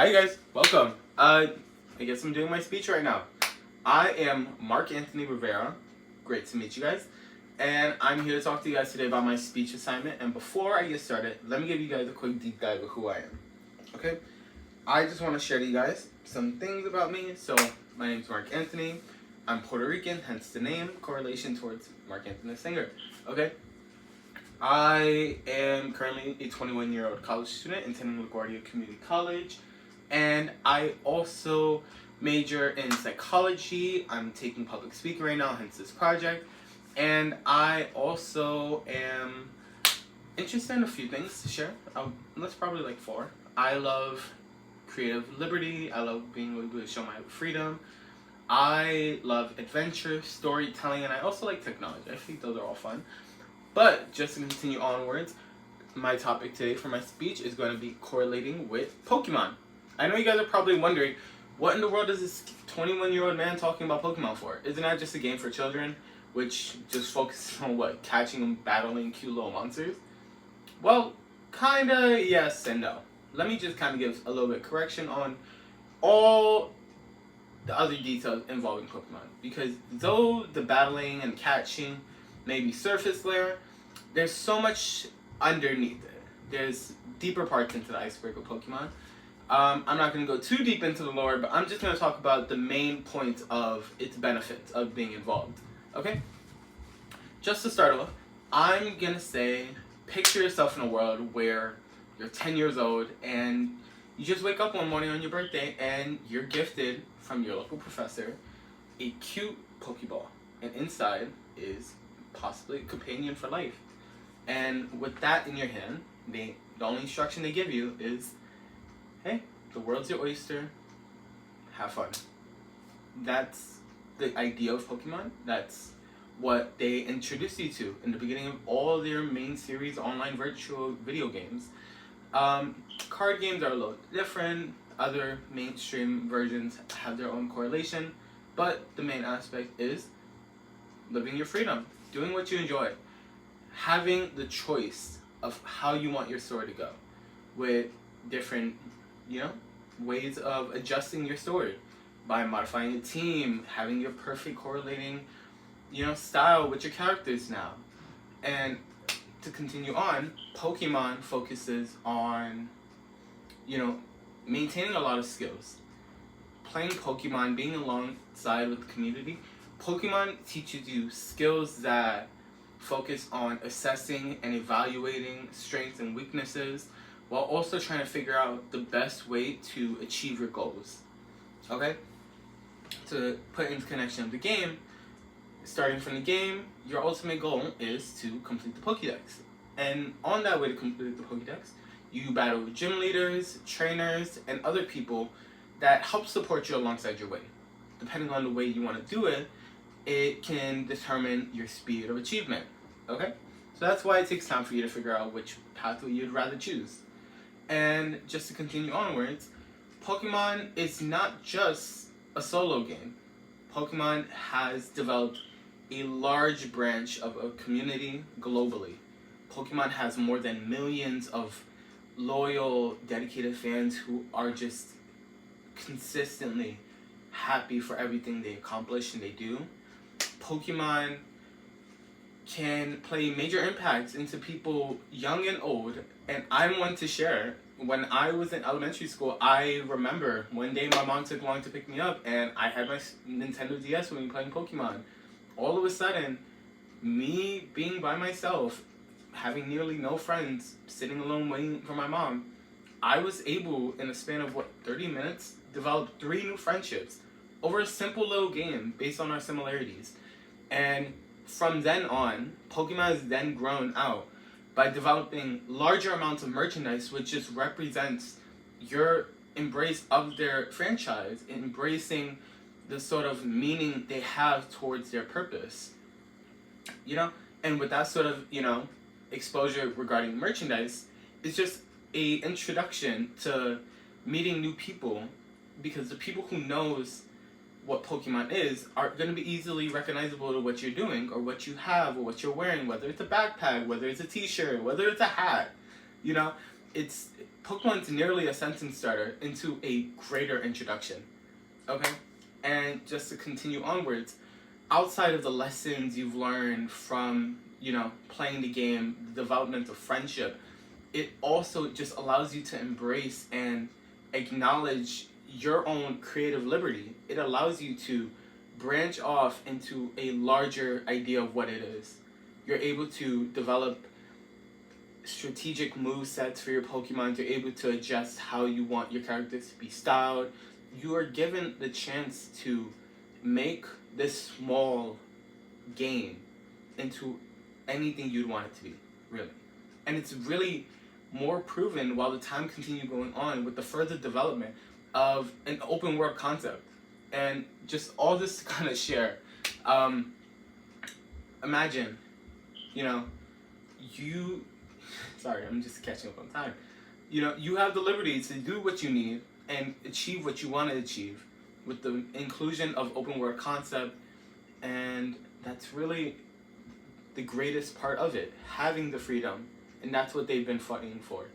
Hi you guys, welcome. I guess I'm doing my speech right now. I am Mark Anthony Rivera. Great to meet you guys. And I'm here to talk to you guys today about my speech assignment. And before I get started, let me give you guys a quick deep dive of who I am. Okay? I just want to share to you guys some things about me. So, my name is Mark Anthony. I'm Puerto Rican, hence the name, correlation towards Mark Anthony the singer. Okay? I am currently a 21-year-old college student attending LaGuardia Community College. And I also major in psychology. I'm taking public speaking right now, hence this project. And I also am interested in a few things to share. That's probably like 4. I love creative liberty. I love being able to show my freedom. I love adventure, storytelling, and I also like technology. I think those are all fun. But just to continue onwards, my topic today for my speech is going to be correlating with Pokemon. I know you guys are probably wondering, what in the world is this 21-year-old man talking about Pokemon for? Isn't that just a game for children, which just focuses on what? Catching and battling cute little monsters? Well, kinda yes and no. Let me just kind of give a little bit of correction on all the other details involving Pokemon. Because though the battling and catching may be surface layer, there's so much underneath it. There's deeper parts into the iceberg of Pokemon. I'm not going to go too deep into the lore, but I'm just going to talk about the main points of its benefits of being involved. Okay? Just to start off, I'm going to say, picture yourself in a world where you're 10 years old and you just wake up one morning on your birthday and you're gifted from your local professor a cute Pokeball. And inside is possibly a companion for life. And with that in your hand, the only instruction they give you is, hey, the world's your oyster, have fun. That's the idea of Pokemon. That's what they introduced you to in the beginning of all their main series online virtual video games. Card games are a little different. Other mainstream versions have their own correlation. But the main aspect is living your freedom, doing what you enjoy, having the choice of how you want your story to go with different ways of adjusting your story by modifying a team, having your perfect correlating, style with your characters now. And to continue on, Pokemon focuses on, maintaining a lot of skills. Playing Pokemon, being alongside with the community, Pokemon teaches you skills that focus on assessing and evaluating strengths and weaknesses, while also trying to figure out the best way to achieve your goals. Okay? To put into connection of the game, starting from the game, your ultimate goal is to complete the Pokédex. And on that way to complete the Pokédex, you battle with gym leaders, trainers, and other people that help support you alongside your way. Depending on the way you want to do it, it can determine your speed of achievement. Okay? So that's why it takes time for you to figure out which pathway you'd rather choose. And just to continue onwards, Pokemon is not just a solo game. Pokemon has developed a large branch of a community globally. Pokemon has more than millions of loyal, dedicated fans who are just consistently happy for everything they accomplish and they do. Pokemon can play major impacts into people young and old, and I'm one to share. When I was in elementary school, I remember one day my mom took long to pick me up, and I had my Nintendo DS when we were playing Pokemon. All of a sudden, me being by myself, having nearly no friends, sitting alone waiting for my mom, I was able, in a span of 30 minutes, develop 3 new friendships over a simple little game based on our similarities. And from then on, Pokemon has then grown out by developing larger amounts of merchandise, which just represents your embrace of their franchise, embracing the sort of meaning they have towards their purpose. And with that sort of, exposure regarding merchandise, it's just a introduction to meeting new people, because the people who knows what Pokemon is are going to be easily recognizable to what you're doing or what you have or what you're wearing, whether it's a backpack, whether it's a t-shirt, whether it's a hat. It's Pokemon's nearly a sentence starter into a greater introduction. Okay? And just to continue onwards, outside of the lessons you've learned from, playing the game, the development of friendship, it also just allows you to embrace and acknowledge your own creative liberty. It allows you to branch off into a larger idea of what it is. You're able to develop strategic move sets for your Pokemon. You're able to adjust how you want your characters to be styled. You are given the chance to make this small game into anything you'd want it to be, really. And it's really more proven while the time continues going on with the further development of an open world concept. And just all this to kind of share. Imagine, you sorry, I'm just catching up on time. You have the liberty to do what you need and achieve what you want to achieve with the inclusion of open world concept, and that's really the greatest part of it, having the freedom, and that's what they've been fighting for,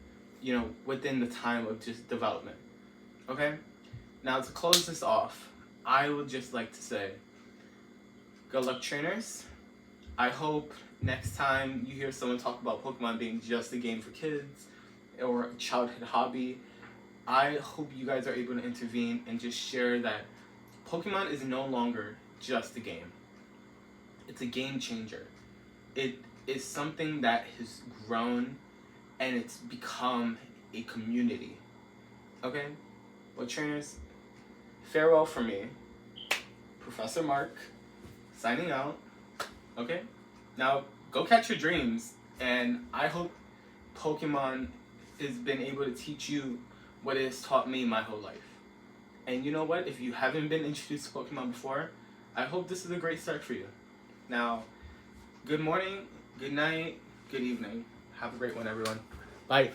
within the time of just development. Okay? Now to close this off, I would just like to say, good luck, trainers. I hope next time you hear someone talk about Pokemon being just a game for kids or a childhood hobby, I hope you guys are able to intervene and just share that Pokemon is no longer just a game. It's a game changer. It is something that has grown and it's become a community. Okay? Well, trainers, farewell from me, Professor Mark, signing out. Okay? Now, go catch your dreams, and I hope Pokemon has been able to teach you what it has taught me my whole life. And you know what? If you haven't been introduced to Pokemon before, I hope this is a great start for you. Now, good morning, good night, good evening. Have a great one, everyone. Bye.